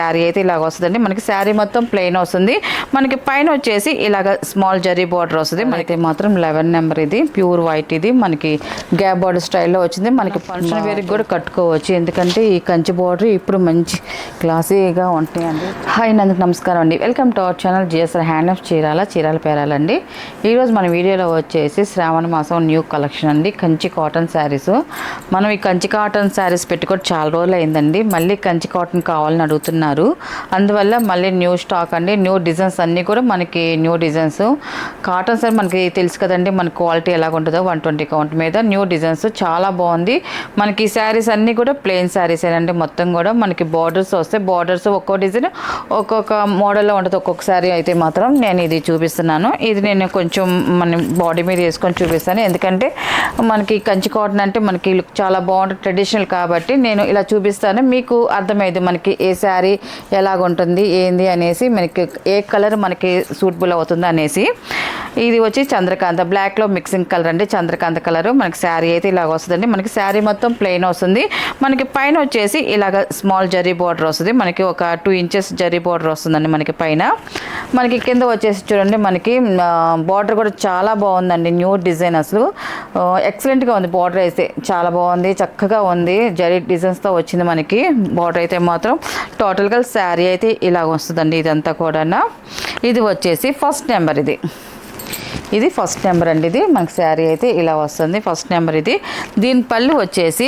శారీ అయితే ఇలాగ వస్తుందండి. మనకి శారీ మొత్తం ప్లెయిన్ వస్తుంది. మనకి పైన వచ్చేసి ఇలాగ స్మాల్ జరీ బార్డర్ వస్తుంది. మనకి మాత్రం 11 నెంబర్ ఇది ప్యూర్ వైట్. ఇది మనకి గ్యాప్ బార్డర్ స్టైల్లో వచ్చింది. మనకి ఫంక్షన్ వేర్కి కూడా కట్టుకోవచ్చు. ఎందుకంటే ఈ కంచి బార్డర్ ఇప్పుడు మంచి క్లాసీగా ఉంటాయండి. హాయ్ నందుకు నమస్కారం అండి. Welcome to our channel GSR handlooms Chirala పేరాలండి. ఈరోజు మన వీడియోలో వచ్చేసి శ్రావణ మాసం న్యూ కలెక్షన్ అండి. Kanchi cotton saris. మనం ఈ కంచి కాటన్ శారీస్ పెట్టుకొని చాలా రోజులు అయిందండి. మళ్ళీ కంచి కాటన్ కావాలని అడుగుతున్నారు. అందువల్ల మళ్ళీ న్యూ స్టాక్ అండి. న్యూ డిజైన్స్ అన్నీ కూడా మనకి న్యూ డిజైన్స్. కాటన్ సార్ మనకి తెలుసు కదండి, మన క్వాలిటీ ఎలాగ ఉంటుందో. 120 కౌంట్ మీద న్యూ డిజైన్స్ చాలా బాగుంది. మనకి ఈ శారీస్ అన్నీ కూడా ప్లెయిన్ శారీస్ ఏనండి. మొత్తం కూడా మనకి బార్డర్స్ వస్తాయి. బార్డర్స్ ఒక్కో డిజైన్ ఒక్కొక్క మోడల్లో ఉంటుంది. ఒక్కొక్క శారీ అయితే మాత్రం నేను ఇది చూపిస్తున్నాను. ఇది నేను కొంచెం మన బాడీ మీద వేసుకొని చూపిస్తాను. ఎందుకంటే మనకి కంచి కాటన్ అంటే మనకి లుక్ చాలా బాగుంటుంది, ట్రెడిషనల్ కాబట్టి నేను ఇలా చూపిస్తాను. మీకు అర్థమైంది మనకి ఏ శారీ ఎలాగుంటుంది ఏంది అనేసి, మనకి ఏ కలర్ మనకి సూటబుల్ అవుతుంది అనేసి. ఇది వచ్చి చంద్రకాంత బ్లాక్లో మిక్సింగ్ కలర్ అండి. చంద్రకాంత కలర్ మనకి శారీ అయితే ఇలాగ వస్తుందండి. మనకి శారీ మొత్తం ప్లెయిన్ వస్తుంది. మనకి పైన వచ్చేసి ఇలాగ స్మాల్ జరీ బార్డర్ వస్తుంది. మనకి ఒక 2 ఇంచెస్ జరీ బార్డర్ వస్తుందండి మనకి పైన. మనకి కింద వచ్చేసి చూడండి మనకి బార్డర్ కూడా చాలా బాగుందండి. న్యూ డిజైన్ అసలు ఎక్సలెంట్గా ఉంది. బార్డర్ అయితే చాలా బాగుంది, చక్కగా ఉంది. జరీ డిజైన్స్తో వచ్చింది మనకి బార్డర్ అయితే మాత్రం. టోటల్గా శారీ అయితే ఇలాగ వస్తుందండి. ఇదంతా కూడా ఇది వచ్చేసి ఫస్ట్ నెంబర్. ఇది ఫస్ట్ నెంబర్ అండి. ఇది మనకి శారీ అయితే ఇలా వస్తుంది. ఫస్ట్ నెంబర్ ఇది. దీని పళ్ళు వచ్చేసి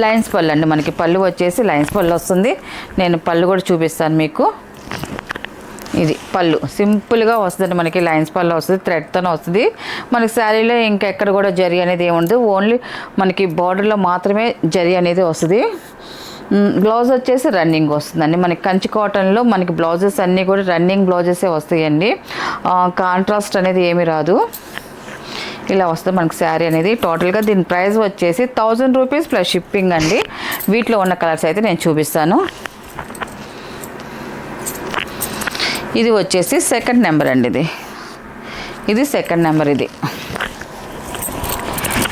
లైన్స్ పళ్ళు అండి. మనకి పళ్ళు వచ్చేసి లైన్స్ పళ్ళు వస్తుంది. నేను పళ్ళు కూడా చూపిస్తాను మీకు. ఇది పళ్ళు సింపుల్గా వస్తుంది. మనకి లైన్స్ పళ్ళు వస్తుంది, థ్రెడ్తోనే వస్తుంది. మనకి శారీలో ఇంకెక్కడ కూడా జరీ అనేది ఏముండదు. ఓన్లీ మనకి బార్డర్లో మాత్రమే జరీ అనేది వస్తుంది. బ్లౌజ్ వచ్చేసి రన్నింగ్ వస్తుందండి. మనకి కంచి కాటన్లో మనకి బ్లౌజెస్ అన్నీ కూడా రన్నింగ్ బ్లౌజెసే వస్తాయండి. కాంట్రాస్ట్ అనేది ఏమీ రాదు. ఇలా వస్తుంది మనకి శారీ అనేది. టోటల్గా దీని ప్రైస్ వచ్చేసి 1000 రూపీస్ ప్లస్ షిప్పింగ్ అండి. వీటిలో ఉన్న కలర్స్ అయితే నేను చూపిస్తాను. ఇది వచ్చేసి సెకండ్ నెంబర్ అండి. ఇది సెకండ్ నెంబర్. ఇది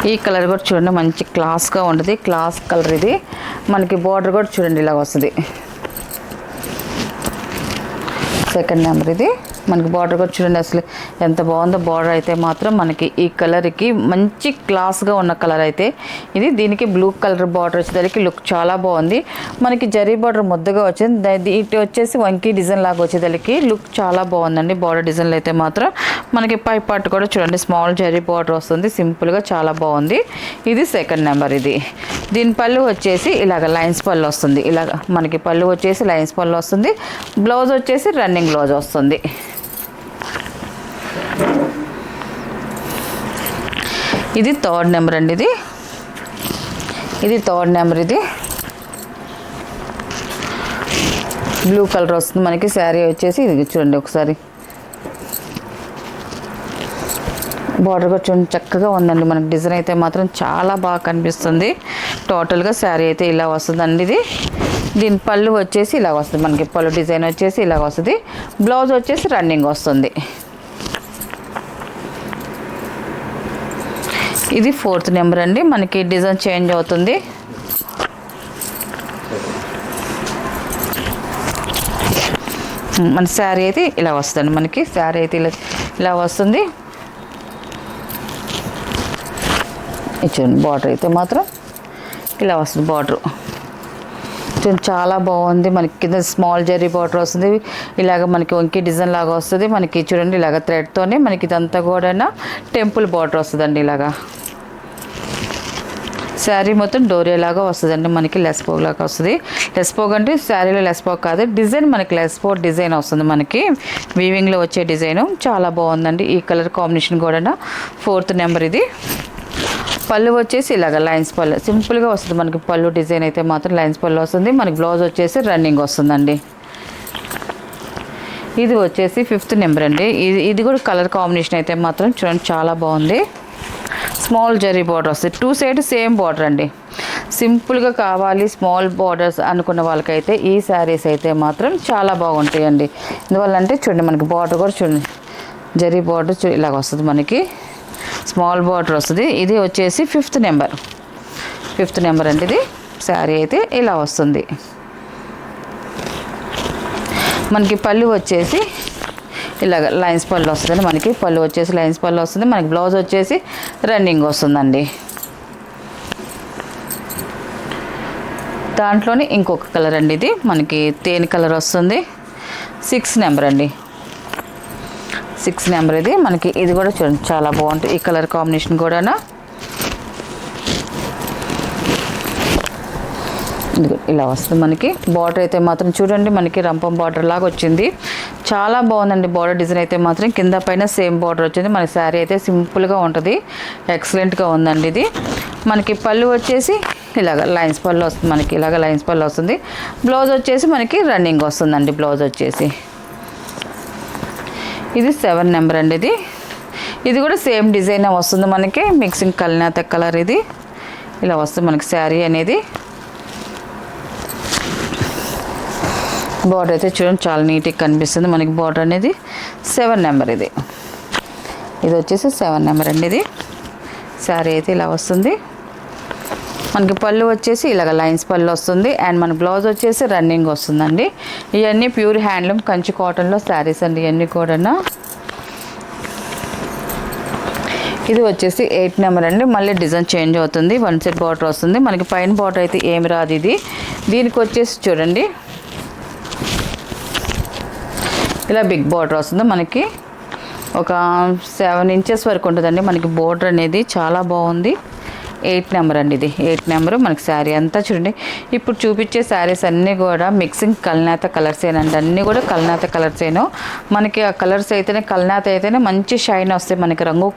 ఈ కలర్ కూడా చూడండి మంచి క్లాస్గా ఉంటుంది. క్లాస్ కలర్ ఇది. మనకి బార్డర్ కూడా చూడండి ఇలా వస్తుంది. సెకండ్ నెంబర్ ఇది. మనకి బార్డర్ కూడా చూడండి అసలు ఎంత బాగుందో. బార్డర్ అయితే మాత్రం మనకి ఈ కలర్కి మంచి క్లాస్గా ఉన్న కలర్ అయితే ఇది. దీనికి బ్లూ కలర్ బార్డర్ వచ్చేదానికి లుక్ చాలా బాగుంది. మనకి జరీ బార్డర్ ముద్దగా వచ్చింది. ఇటు వచ్చేసి వంకీ డిజైన్ లాగా వచ్చేదానికి లుక్ చాలా బాగుందండి. బార్డర్ డిజైన్లు అయితే మాత్రం మనకి పై పార్ట్ కూడా చూడండి స్మాల్ జరీ బార్డర్ వస్తుంది. సింపుల్గా చాలా బాగుంది. ఇది సెకండ్ నెంబర్. ఇది దీని పళ్ళు వచ్చేసి ఇలాగ లైన్స్ పళ్ళు వస్తుంది. ఇలాగ మనకి పళ్ళు వచ్చేసి లైన్స్ పళ్ళు వస్తుంది. బ్లౌజ్ వచ్చేసి రన్నింగ్ బ్లౌజ్ వస్తుంది. ఇది థర్డ్ నెంబర్ అండి. ఇది థర్డ్ నెంబర్. ఇది బ్లూ కలర్ వస్తుంది మనకి. శారీ వచ్చేసి ఇది చూడండి ఒకసారి. బార్డర్ కూడా చూడండి చక్కగా ఉందండి. మనకి డిజైన్ అయితే మాత్రం చాలా బాగా కనిపిస్తుంది. టోటల్గా శారీ అయితే ఇలా వస్తుందండి. ఇది దీని పళ్ళు వచ్చేసి ఇలా వస్తుంది. మనకి పళ్ళు డిజైన్ వచ్చేసి ఇలా వస్తుంది. బ్లౌజ్ వచ్చేసి రన్నింగ్ వస్తుంది. ఇది ఫోర్త్ నెంబర్ అండి. మనకి డిజైన్ చేంజ్ అవుతుంది. మన శారీ అయితే ఇలా వస్తుంది. మనకి శారీ అయితే ఇలా వస్తుంది. చూడండి బార్డర్ అయితే మాత్రం ఇలా వస్తుంది. బార్డర్ చూడండి చాలా బాగుంది. మనకి కింద స్మాల్ జరీ బార్డర్ వస్తుంది. ఇలాగ మనకి వంకీ డిజైన్ లాగా వస్తుంది. మనకి చూడండి ఇలాగ థ్రెడ్తోనే మనకి ఇదంతా కూడా టెంపుల్ బార్డర్ వస్తుందండి. ఇలాగా శారీ మొత్తం డోరియలాగా వస్తుందండి. మనకి లెస్పోగ్ లాగా వస్తుంది. లెస్పోగ్ అంటే శారీలో లెస్పోగ్ కాదు, డిజైన్ మనకి లెస్పోగ్ డిజైన్ వస్తుంది. మనకి వీవింగ్లో వచ్చే డిజైను చాలా బాగుందండి. ఈ కలర్ కాంబినేషన్ కూడా ఫోర్త్ నెంబర్. ఇది పళ్ళు వచ్చేసి ఇలాగ లైన్స్ పళ్ళు సింపుల్గా వస్తుంది. మనకి పళ్ళు డిజైన్ అయితే మాత్రం లైన్స్ పళ్ళు వస్తుంది. మనకి బ్లౌజ్ వచ్చేసి రన్నింగ్ వస్తుందండి. ఇది వచ్చేసి ఫిఫ్త్ నెంబర్ అండి. ఇది కూడా కలర్ కాంబినేషన్ అయితే మాత్రం చూడండి చాలా బాగుంది. స్మాల్ జరీ బార్డర్ వస్తుంది. 2 సైడ్ సేమ్ బార్డర్ అండి. సింపుల్గా కావాలి స్మాల్ బార్డర్స్ అనుకున్న వాళ్ళకైతే ఈ శారీస్ అయితే మాత్రం చాలా బాగుంటాయండి. ఎందువల్ల అంటే చూడండి మనకి బార్డర్ కూడా చూడండి జరీ బార్డర్ ఇలాగ వస్తుంది. మనకి స్మాల్ బార్డర్ వస్తుంది. ఇది వచ్చేసి ఫిఫ్త్ నెంబర్ అండి. ఇది శారీ అయితే ఇలా వస్తుంది. మనకి పళ్ళు వచ్చేసి ఇలాగ లైన్స్ పళ్ళు వస్తుంది. మనకి పళ్ళు వచ్చేసి లైన్స్ పళ్ళు వస్తుంది. మనకి బ్లౌజ్ వచ్చేసి రన్నింగ్ వస్తుందండి. దాంట్లోనే ఇంకొక కలర్ అండి, ఇది మనకి తేనె కలర్ వస్తుంది. 6 నెంబర్ అండి, 6 నెంబర్ ఇది మనకి. ఇది కూడా చూడండి చాలా బాగుంటుంది ఈ కలర్ కాంబినేషన్ కూడా. ఇలా వస్తుంది మనకి. బార్డర్ అయితే మాత్రం చూడండి మనకి రంపం బార్డర్ లాగా వచ్చింది. చాలా బాగుందండి బార్డర్ డిజైన్ అయితే మాత్రం. కింద పైన సేమ్ బార్డర్ వచ్చింది. మన శారీ అయితే సింపుల్గా ఉంటుంది, ఎక్సలెంట్గా ఉందండి ఇది. మనకి పళ్ళు వచ్చేసి ఇలాగ లైన్స్ పళ్ళు వస్తుంది. మనకి ఇలాగ లైన్స్ పళ్ళు వస్తుంది. బ్లౌజ్ వచ్చేసి మనకి రన్నింగ్ వస్తుందండి. బ్లౌజ్ వచ్చేసి ఇది 7 నెంబర్ అండి. ఇది కూడా సేమ్ డిజైన్ వస్తుంది మనకి. మిక్సింగ్ కల్నేత కలర్ ఇది ఇలా వస్తుంది మనకి శారీ అనేది. బార్డర్ అయితే చూడండి చాలా నీట్గా కనిపిస్తుంది మనకి బార్డర్ అనేది. 7 నెంబర్ ఇది వచ్చేసి 7 నెంబర్ అండి. ఇది శారీ అయితే ఇలా వస్తుంది. మనకి పళ్ళు వచ్చేసి ఇలాగ లైన్స్ పళ్ళు వస్తుంది. అండ్ మన బ్లౌజ్ వచ్చేసి రన్నింగ్ వస్తుందండి. ఇవన్నీ ప్యూర్ హ్యాండ్లూమ్ కంచి కాటన్లో శారీస్ అండి ఇవన్నీ కూడా. ఇది వచ్చేసి 8 నెంబర్ అండి. మళ్ళీ డిజైన్ చేంజ్ అవుతుంది. 1 సెట్ బార్డర్ వస్తుంది మనకి. పైన బార్డర్ అయితే ఏమి రాదు ఇది. దీనికి వచ్చేసి చూడండి ఇలా బిగ్ బార్డర్ వస్తుంది మనకి. ఒక 7 ఇంచెస్ వరకు ఉంటుందండి మనకి బార్డర్ అనేది. చాలా బాగుంది. 8 నెంబర్ అండి. ఇది 8 నెంబరు మనకి శారీ అంతా చూడండి. ఇప్పుడు చూపించే శారీస్ అన్నీ కూడా మిక్సింగ్ కల్నేత కలర్స్ ఏనండి. అన్నీ కూడా కల్నేత కలర్స్ ఏనో మనకి. ఆ కలర్స్ అయితేనే కల్నేత అయితేనే మంచి షైన్ వస్తాయి మనకి. రంగు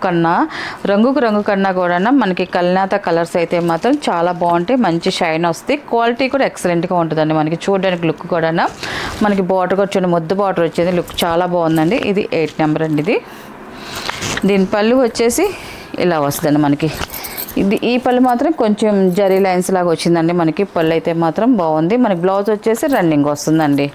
కన్నా కూడా మనకి కల్నేత కలర్స్ అయితే మాత్రం చాలా బాగుంటాయి, మంచి షైన్ వస్తాయి. క్వాలిటీ కూడా ఎక్సలెంట్గా ఉంటుందండి మనకి. చూడడానికి లుక్ కూడా మనకి బార్డర్ కూడా చూడండి ముద్దు బార్డర్ వచ్చేది. లుక్ చాలా బాగుందండి. ఇది 8 నెంబర్ అండి. ఇది దీని పళ్ళు వచ్చేసి ఇలా వస్తుందండి మనకి. ఈ పళ్ళు మాత్రం కొంచెం జరీ లైన్స్ లాగా వచ్చిందండి మనకి. పళ్ళు అయితే మాత్రం బాగుంది. మనకి బ్లౌజ్ వచ్చేసి రన్నింగ్ వస్తుందండి.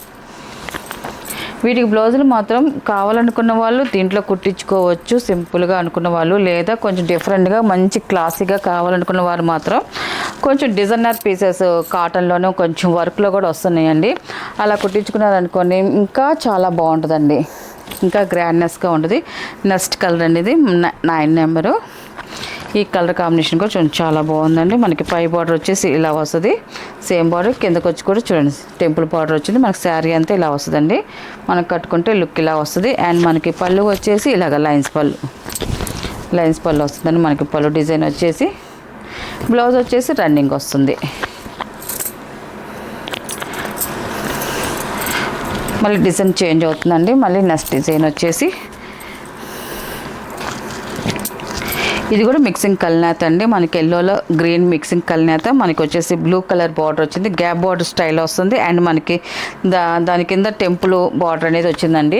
వీటికి బ్లౌజులు మాత్రం కావాలనుకున్న వాళ్ళు దీంట్లో కుట్టించుకోవచ్చు సింపుల్గా అనుకున్న వాళ్ళు, లేదా కొంచెం డిఫరెంట్గా మంచి క్లాసీగా కావాలనుకున్న వారు మాత్రం కొంచెం డిజైనర్ పీసెస్ కాటన్లోనూ కొంచెం వర్క్లో కూడా వస్తున్నాయండి. అలా కుట్టించుకున్నారనుకోండి ఇంకా చాలా బాగుంటుందండి, ఇంకా గ్రాండ్నెస్గా ఉంటుంది. నెక్స్ట్ కలర్ అండి. ఇది 9 నెంబరు. ఈ కలర్ కాంబినేషన్ కూడా చూడండి చాలా బాగుందండి. మనకి పై బార్డర్ వచ్చేసి ఇలా వస్తుంది. సేమ్ బార్డర్ కిందకు వచ్చి కూడా చూడండి టెంపుల్ బార్డర్ వచ్చింది. మనకి శారీ అంతా ఇలా వస్తుందండి. మనకు కట్టుకుంటే లుక్ ఇలా వస్తుంది. అండ్ మనకి పళ్ళు వచ్చేసి ఇలాగ లైన్స్ పళ్ళు వస్తుందండి మనకి. పళ్ళు డిజైన్ వచ్చేసి బ్లౌజ్ వచ్చేసి రన్నింగ్ వస్తుంది. మళ్ళీ డిజైన్ చేంజ్ అవుతుందండి. మళ్ళీ నెక్స్ట్ డిజైన్ వచ్చేసి ఇది కూడా మిక్సింగ్ కల్నేత అండి మనకి. ఎల్లోలో గ్రీన్ మిక్సింగ్ కల్నేత. మనకి వచ్చేసి బ్లూ కలర్ బార్డర్ వచ్చింది. గ్యాప్ బార్డర్ స్టైల్ వస్తుంది. అండ్ మనకి దాని కింద టెంపుల్ బార్డర్ అనేది వచ్చిందండి.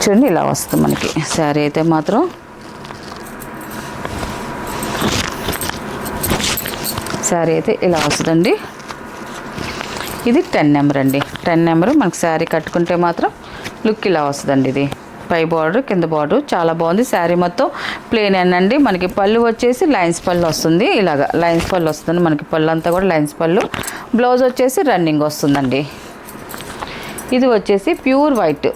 చూడండి ఇలా వస్తుంది మనకి శారీ అయితే మాత్రం. శారీ అయితే ఇలా వస్తుందండి. ఇది 10 నెంబర్ అండి. 10 నెంబరు మనకి శారీ కట్టుకుంటే మాత్రం లుక్ ఇలా వస్తుందండి. ఇది పై బార్డర్ కింద బార్డర్ చాలా బాగుంది. శారీ మొత్తం ప్లెయిన్ అండి మనకి. పళ్ళు వచ్చేసి లైన్స్ పళ్ళు వస్తుంది. ఇలాగా లైన్స్ పళ్ళు వస్తుంది మనకి. పళ్ళు అంతా కూడా లైన్స్ పళ్ళు. బ్లౌజ్ వచ్చేసి రన్నింగ్ వస్తుందండి. ఇది వచ్చేసి ప్యూర్ వైట్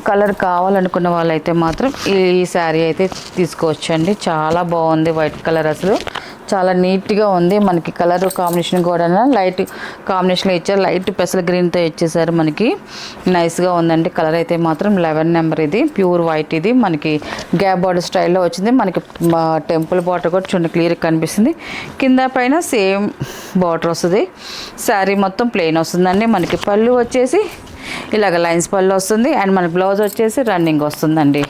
కలర్ కావాలనుకున్న వాళ్ళైతే మాత్రం ఈ శారీ అయితే తీసుకోవచ్చండి. చాలా బాగుంది వైట్ కలర్. అసలు చాలా నీట్గా ఉంది మనకి. కలర్ కాంబినేషన్ కూడా లైట్ కాంబినేషన్లో ఇచ్చారు. లైట్ పెసల గ్రీన్తో ఇచ్చేసారు మనకి. నైస్గా ఉందండి కలర్ అయితే మాత్రం. 11 నెంబర్ ఇది ప్యూర్ వైట్. ఇది మనకి గ్యాప్ బార్డర్ స్టైల్లో వచ్చింది మనకి. టెంపుల్ బార్డర్ కూడా చూడండి క్లియర్గా కనిపిస్తుంది. కింద పైన సేమ్ బార్డర్ వస్తుంది. శారీ మొత్తం ప్లెయిన్ వస్తుందండి మనకి. పళ్ళు వచ్చేసి ఇలాగ లైన్స్ పళ్ళు వస్తుంది. అండ్ మన బ్లౌజ్ వచ్చేసి రన్నింగ్ వస్తుందండి.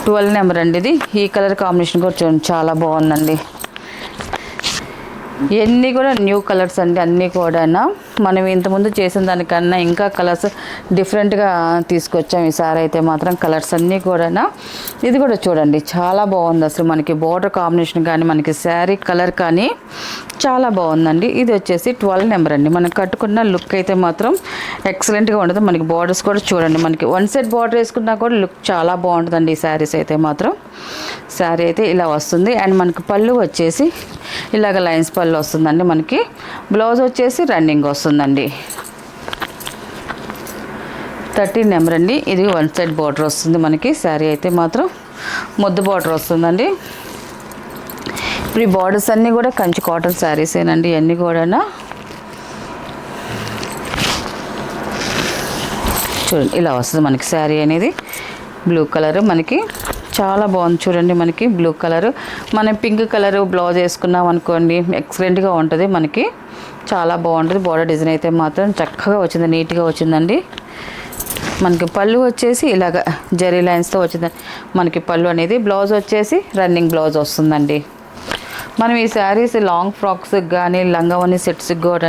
12 నెంబర్ అండి. ఇది ఈ కలర్ కాంబినేషన్ కూడా చూడండి చాలా బాగుందండి. ఇవన్నీ కూడా న్యూ కలర్స్ అండి, అన్నీ కూడా మనం ఇంతకుముందు చేసిన దానికన్నా ఇంకా కలర్స్ డిఫరెంట్గా తీసుకొచ్చాం ఈసారి అయితే మాత్రం. కలర్స్ అన్నీ కూడా ఇది కూడా చూడండి చాలా బాగుంది అసలు. మనకి బోర్డర్ కాంబినేషన్ కానీ మనకి శారీ కలర్ కానీ చాలా బాగుందండి. ఇది వచ్చేసి 12 నెంబర్ అండి. మనం కట్టుకున్న లుక్ అయితే మాత్రం ఎక్సలెంట్గా ఉంటుంది. మనకి బార్డర్స్ కూడా చూడండి, మనకి వన్ సెట్ బార్డర్ వేసుకున్నా కూడా లుక్ చాలా బాగుంటుందండి ఈ శారీస్ అయితే మాత్రం. శారీ అయితే ఇలా వస్తుంది. అండ్ మనకి పళ్ళు వచ్చేసి ఇలాగ లైన్స్ పళ్ళు వస్తుందండి. మనకి బ్లౌజ్ వచ్చేసి రన్నింగ్ వస్తుందండి. 13 నెంబర్ అండి. ఇది వన్ సైడ్ బార్డర్ వస్తుంది మనకి. శారీ అయితే మాత్రం ముద్దు బార్డర్ వస్తుందండి. ఇప్పుడు ఈ బార్డర్స్ అన్నీ కూడా కంచి కాటన్ శారీసేనండి ఇవన్నీ కూడా. చూడండి ఇలా వస్తుంది మనకి శారీ అనేది. బ్లూ కలర్ మనకి చాలా బాగుంది చూడండి. మనకి బ్లూ కలర్ మనం పింక్ కలర్ బ్లౌజ్ వేసుకున్నాం అనుకోండి ఎక్సలెంట్గా ఉంటుంది మనకి. చాలా బాగుంటుంది. బార్డర్ డిజైన్ అయితే మాత్రం చక్కగా వచ్చింది, నీట్గా వచ్చిందండి. మనకి పళ్ళు వచ్చేసి ఇలాగ జరీ లైన్స్తో వచ్చింది మనకి పళ్ళు అనేది. బ్లౌజ్ వచ్చేసి రన్నింగ్ బ్లౌజ్ వస్తుందండి. మనం ఈ శారీస్ లాంగ్ ఫ్రాక్స్కి కానీ లంగావని సెట్స్కి కూడా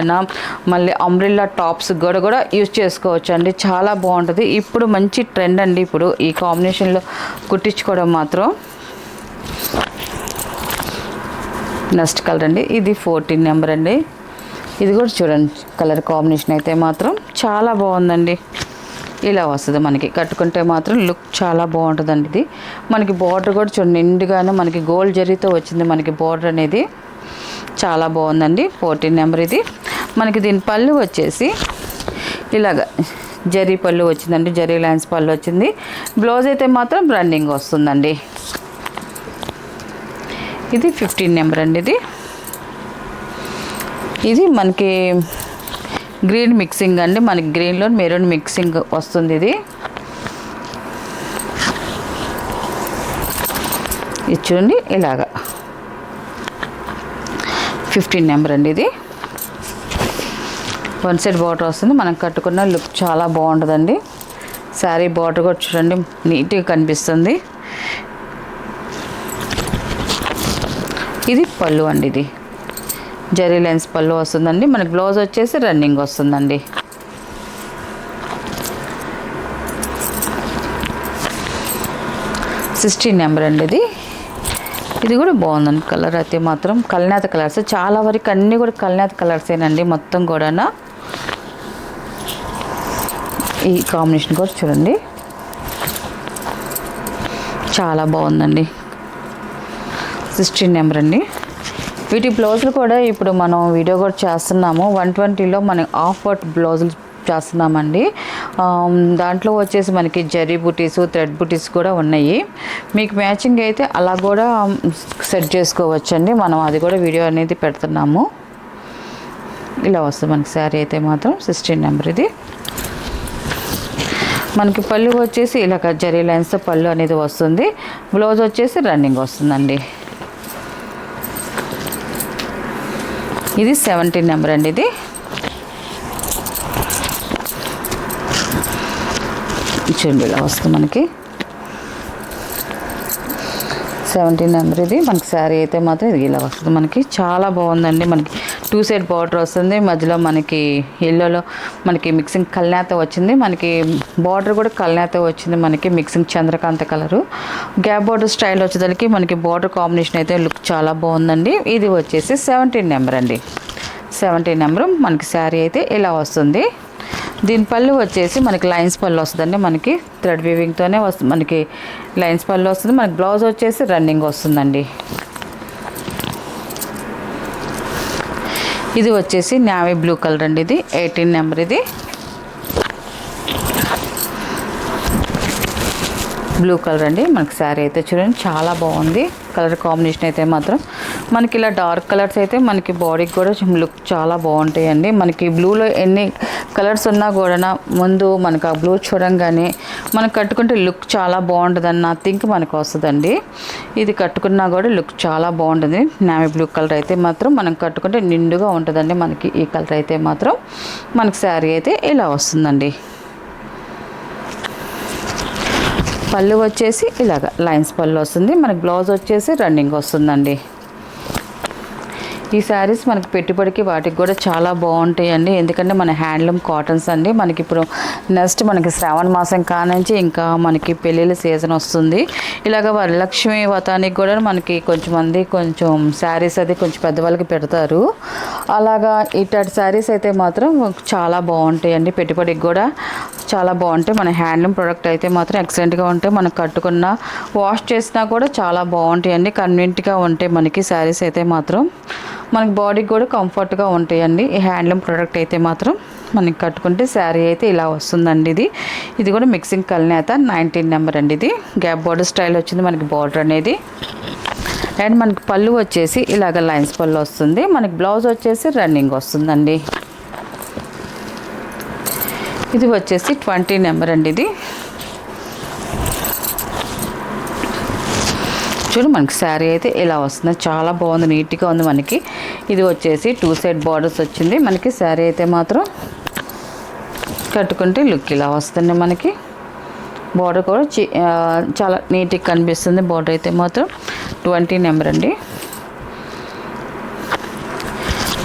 మళ్ళీ అంబ్రిల్లా టాప్స్కి కూడా యూజ్ చేసుకోవచ్చు అండి. చాలా బాగుంటుంది. ఇప్పుడు మంచి ట్రెండ్ అండి ఇప్పుడు ఈ కాంబినేషన్లో కుట్టించుకోవడం మాత్రం. నెక్స్ట్ కలర్ అండి. ఇది 14 నెంబర్ అండి. ఇది కూడా చూడండి కలర్ కాంబినేషన్ అయితే మాత్రం చాలా బాగుందండి. ఇలా వస్తుంది మనకి. కట్టుకుంటే మాత్రం లుక్ చాలా బాగుంటుందండి. ఇది మనకి బార్డర్ కూడా చూడండి నిండుగానే మనకి గోల్డ్ జరీతో వచ్చింది మనకి బార్డర్ అనేది. చాలా బాగుందండి. 14 నెంబర్ ఇది. మనకి దీని పళ్ళు వచ్చేసి ఇలాగ జరీ పళ్ళు వచ్చిందండి, జరీ లైన్స్ పళ్ళు వచ్చింది. బ్లౌజ్ అయితే మాత్రం రన్నింగ్ వస్తుందండి. ఇది 15 నెంబర్ అండి. ఇది మనకి గ్రీన్ మిక్సింగ్ అండి. మనకి గ్రీన్లో మెరూన్ మిక్సింగ్ వస్తుంది. ఇది చూడండి ఇలాగా 15 నెంబర్ అండి. ఇది వన్ సైడ్ బార్డర్ వస్తుంది. మనం కట్టుకున్న లుక్ చాలా బాగుంటుందండి. శారీ బార్డర్ కూడా చూడండి నీట్గా కనిపిస్తుంది. ఇది పళ్ళు అండి. ఇది జరీ లైన్స్ పళ్ళు వస్తుందండి. మనకి బ్లౌజ్ వచ్చేసి రన్నింగ్ వస్తుందండి. సిక్స్టీన్ నెంబర్ అండి. ఇది కూడా బాగుందండి. కలర్ అయితే మాత్రం కల్నేత కలర్స్, చాలా వరకు అన్నీ కూడా కల్నేత కలర్సేనండి మొత్తం కూడా. ఈ కాంబినేషన్ కూడా చూడండి చాలా బాగుందండి. 16 నెంబర్ అండి. వీటి బ్లౌజులు కూడా ఇప్పుడు మనం వీడియో కూడా చేస్తున్నాము. 120లో మనం హాఫ్ వర్క్ బ్లౌజులు చేస్తున్నామండి. దాంట్లో వచ్చేసి మనకి జరీ బుటీస్, థ్రెడ్ బుటీస్ కూడా ఉన్నాయి. మీకు మ్యాచింగ్ అయితే అలా కూడా సెట్ చేసుకోవచ్చండి. మనం అది కూడా వీడియో అనేది పెడుతున్నాము. ఇలా వస్తుంది మనకి శారీ అయితే మాత్రం 16 నెంబర్. ఇది మనకి పళ్ళు వచ్చేసి ఇలా జరీ లైన్స్తో పళ్ళు అనేది వస్తుంది. బ్లౌజ్ వచ్చేసి రన్నింగ్ వస్తుందండి. ఇది 17 నెంబర్ అండి. ఇది చూడండి ఇలా వస్తుంది మనకి 17 నెంబర్. ఇది మనకి శారీ అయితే మాత్రం ఇది ఇలా వస్తుంది మనకి. చాలా బాగుందండి. మనకి 2 సైడ్ బార్డర్ వస్తుంది. మధ్యలో మనకి ఎల్లోలో మనకి మిక్సింగ్ కల్నేత వచ్చింది. మనకి బార్డర్ కూడా కల్నేత వచ్చింది. మనకి mixing Chandrakanta colour gap border style వచ్చేదానికి మనకి బార్డర్ కాంబినేషన్ అయితే లుక్ చాలా బాగుందండి. ఇది వచ్చేసి 17 నెంబర్ అండి. 17 నెంబర్ మనకి శారీ అయితే ఇలా వస్తుంది. దీని పళ్ళు వచ్చేసి మనకి లైన్స్ పళ్ళు వస్తుందండి. మనకి థ్రెడ్ వీవింగ్తోనే వస్తుంది. మనకి లైన్స్ పళ్ళు వస్తుంది. మనకి బ్లౌజ్ వచ్చేసి రన్నింగ్ వస్తుందండి. ఇది వచ్చేసి నావీ బ్లూ కలర్ అండి. ఇది 18 నెంబర్. ఇది బ్లూ కలర్ అండి. మనకి శారీ అయితే చూడండి చాలా బాగుంది. కలర్ కాంబినేషన్ అయితే మాత్రం మనకి ఇలా డార్క్ కలర్స్ అయితే మనకి బాడీకి కూడా లుక్ చాలా బాగుంటాయండి. మనకి బ్లూలో ఎన్ని కలర్స్ ఉన్నా కూడా ముందు మనకు ఆ బ్లూ చూడంగానే మనం కట్టుకుంటే లుక్ చాలా బాగుంటుందని థింక్ మనకు వస్తుందండి. ఇది కట్టుకున్నా కూడా లుక్ చాలా బాగుంటుంది. నావీ బ్లూ కలర్ అయితే మాత్రం మనం కట్టుకుంటే నిండుగా ఉంటుందండి. మనకి ఈ కలర్ అయితే మాత్రం మనకి శారీ అయితే ఇలా వస్తుందండి. పళ్ళు వచ్చేసి ఇలాగ లైన్స్ పళ్ళు వస్తుంది. మనకి బ్లౌజ్ వచ్చేసి రన్నింగ్ వస్తుందండి. ఈ శారీస్ మనకి పెట్టుబడికి వాటికి కూడా చాలా బాగుంటాయండి. ఎందుకంటే మన హ్యాండ్లూమ్ కాటన్స్ అండి. మనకి ఇప్పుడు నెక్స్ట్ మనకి శ్రావణ మాసం కానుంచి ఇంకా మనకి పెళ్ళిళ్ళ సీజన్ వస్తుంది. ఇలాగ వరలక్ష్మి వ్రతానికి కూడా మనకి కొంచెం శారీస్ అది కొంచెం పెద్దవాళ్ళకి పెడతారు. అలాగా ఇట్లాంటి శారీస్ అయితే మాత్రం చాలా బాగుంటాయండి. పెట్టుబడికి కూడా చాలా బాగుంటాయి. మన హ్యాండ్లూమ్ ప్రోడక్ట్ అయితే మాత్రం ఎక్సలెంట్గా ఉంటాయి. మనం కట్టుకున్న వాష్ చేసినా కూడా చాలా బాగుంటాయండి. కన్వీనియంట్గా ఉంటాయి మనకి శారీస్ అయితే మాత్రం. మనకి బాడీకి కూడా కంఫర్ట్గా ఉంటాయండి. ఈ హ్యాండ్లూమ్ ప్రోడక్ట్ అయితే మాత్రం మనకి కట్టుకుంటే శారీ అయితే ఇలా వస్తుందండి. ఇది కూడా మిక్సింగ్ కల్నేత 19 నెంబర్ అండి. ఇది గ్యాప్ బార్డర్ స్టైల్ వచ్చింది మనకి బార్డర్ అనేది. అండ్ మనకి పళ్ళు వచ్చేసి ఇలాగ లైన్స్ పళ్ళు వస్తుంది. మనకి బ్లౌజ్ వచ్చేసి రన్నింగ్ వస్తుందండి. ఇది వచ్చేసి 20 నెంబర్ అండి. ఇది చూడు మనకి శారీ అయితే ఇలా వస్తుంది. చాలా బాగుంది, నీట్గా ఉంది మనకి. ఇది వచ్చేసి 2 సైడ్ బార్డర్స్ వచ్చింది మనకి. శారీ అయితే మాత్రం కట్టుకుంటే లుక్ ఇలా వస్తుంది మనకి. బార్డర్ కూడా చాలా నీట్గా కనిపిస్తుంది. బార్డర్ అయితే మాత్రం 20 నెంబర్ అండి.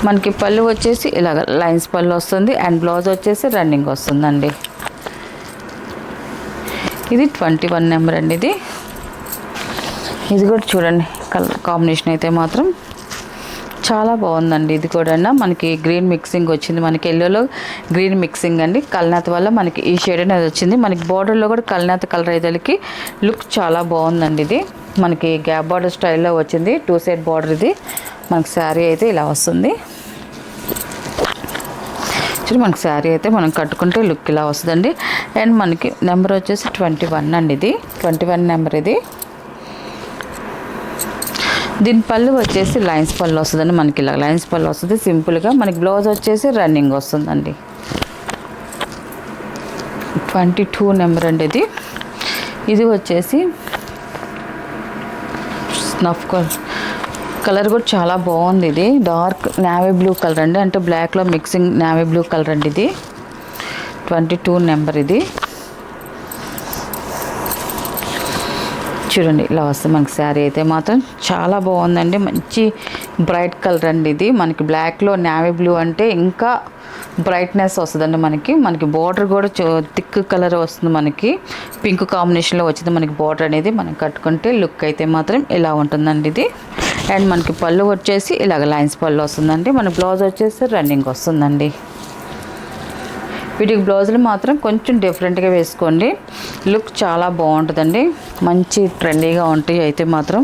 మనకి పళ్ళు వచ్చేసి ఇలాగ లైన్స్ పళ్ళు వస్తుంది. అండ్ బ్లౌజ్ వచ్చేసి రన్నింగ్ వస్తుందండి. ఇది 21 నెంబర్ అండి. ఇది కూడా చూడండి కలర్ కాంబినేషన్ అయితే మాత్రం చాలా బాగుందండి. ఇది కూడా మనకి గ్రీన్ మిక్సింగ్ వచ్చింది. మనకి ఎల్లోలో గ్రీన్ మిక్సింగ్ అండి. కల్నేత వల్ల మనకి ఈ షేడ్ అనేది వచ్చింది. మనకి బార్డర్లో కూడా కల్నేత కలర్ అయ్యేదానికి లుక్ చాలా బాగుందండి. ఇది మనకి గ్యాప్ బార్డర్ స్టైల్లో వచ్చింది. 2 సైడ్ బార్డర్. ఇది మనకి శారీ అయితే ఇలా వస్తుంది. చూడండి మనకి శారీ అయితే మనం కట్టుకుంటే లుక్ ఇలా వస్తుందండి. అండ్ మనకి నెంబర్ వచ్చేసి 21 అండి. ఇది 21 నెంబర్. ఇది దీని పళ్ళు వచ్చేసి లైన్స్ పళ్ళు వస్తుందండి. మనకి ఇలా లైన్స్ పళ్ళు వస్తుంది సింపుల్గా. మనకి బ్లౌజ్ వచ్చేసి రన్నింగ్ వస్తుందండి. 22 నెంబర్ అండి. ఇది వచ్చేసి స్నఫ్ కలర్ కూడా చాలా బాగుంది. ఇది డార్క్ నేవీ బ్లూ కలర్ అండి. అంటే బ్లాక్లో మిక్సింగ్ నేవీ బ్లూ కలర్ అండి. ఇది 22 నెంబర్. ఇది చూడండి ఇలా వస్తుంది మనకి శారీ అయితే మాత్రం చాలా బాగుందండి. మంచి బ్రైట్ కలర్ అండి. ఇది మనకి బ్లాక్లో నేవీ బ్లూ అంటే ఇంకా బ్రైట్నెస్ వస్తుందండి. మనకి బార్డర్ కూడా థిక్ కలర్ వస్తుంది. మనకి పింక్ కాంబినేషన్లో వచ్చింది మనకి బార్డర్ అనేది. మనం కట్టుకుంటే లుక్ అయితే మాత్రం ఇలా ఉంటుందండి. ఇది అండ్ మనకి పళ్ళు వచ్చేసి ఇలాగ లైన్స్ పళ్ళు వస్తుందండి. మన బ్లౌజ్ వచ్చేసి రన్నింగ్ వస్తుందండి. వీటికి బ్లౌజులు మాత్రం కొంచెం డిఫరెంట్గా వేసుకోండి. లుక్ చాలా బాగుంటుందండి. మంచి ట్రెండీగా ఉంటాయి. అయితే మాత్రం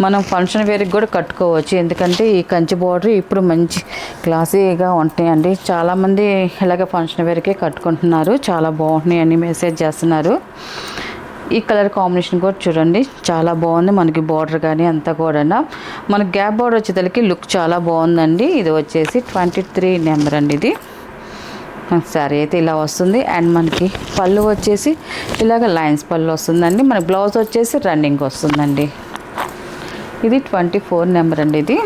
మనం ఫంక్షన్ వేర్కి కూడా కట్టుకోవచ్చు. ఎందుకంటే ఈ కంచి బార్డర్ ఇప్పుడు మంచి క్లాసీగా ఉంటాయండి. చాలామంది ఇలాగ ఫంక్షన్ వేర్కే కట్టుకుంటున్నారు. చాలా బాగుంటున్నాయి అని మెసేజ్ చేస్తున్నారు. ఈ కలర్ కాంబినేషన్ కూడా చూడండి చాలా బాగుంది. మనకి బార్డర్ కానీ అంతా కూడా మనకి గ్యాప్ బార్డర్ వచ్చేసరికి లుక్ చాలా బాగుందండి. ఇది వచ్చేసి 23 నెంబర్ అండి. ఇది శారీ అయితే ఇలా వస్తుంది. అండ్ మనకి పళ్ళు వచ్చేసి ఇలాగ లైన్స్ పళ్ళు వస్తుందండి. మన బ్లౌజ్ వచ్చేసి రన్నింగ్ వస్తుందండి. ఇది 24 నెంబర్ అండి.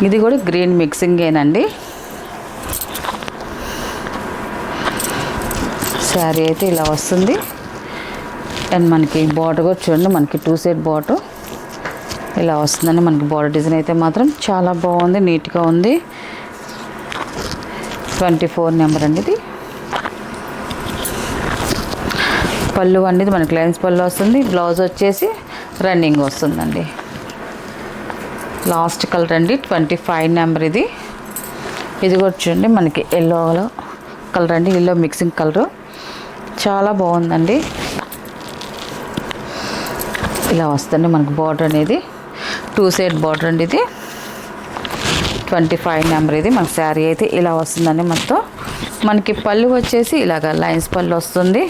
ఇది కూడా గ్రీన్ మిక్సింగేనండి. శారీ అయితే ఇలా వస్తుంది. అండ్ మనకి బార్డర్ కూడా చూడండి మనకి 2 సైడ్ బార్డర్ ఇలా వస్తుందండి. మనకి బార్డర్ డిజైన్ అయితే మాత్రం చాలా బాగుంది, నీట్గా ఉంది. 24 నెంబర్ అండి. ఇది పళ్ళు అనేది మనకి లైన్స్ పళ్ళు వస్తుంది. బ్లౌజ్ వచ్చేసి రన్నింగ్ వస్తుందండి. లాస్ట్ కలర్ అండి 25 నెంబర్. ఇది కూడా చూడండి మనకి ఎల్లో కలర్ అండి. ఎల్లో మిక్సింగ్ కలరు చాలా బాగుందండి. ఇలా వస్తుంది మనకి బార్డర్ అనేది 2 సైడ్ బార్డర్ అండి. ఇది 25 నెంబర్. ఇది మన శారీ అయితే ఇలా వస్తుందండి. మొత్తం మనకి పళ్ళు వచ్చేసి ఇలాగ లైన్స్ పళ్ళు వస్తుంది.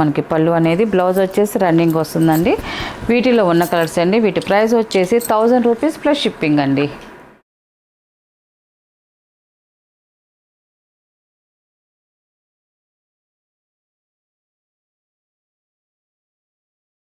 మనకి పళ్ళు అనేది. బ్లౌజ్ వచ్చేసి రన్నింగ్ వస్తుందండి. వీటిలో ఉన్న కలర్స్ అండి. వీటి ప్రైస్ వచ్చేసి 1000 రూపీస్ ప్లస్ షిప్పింగ్ అండి.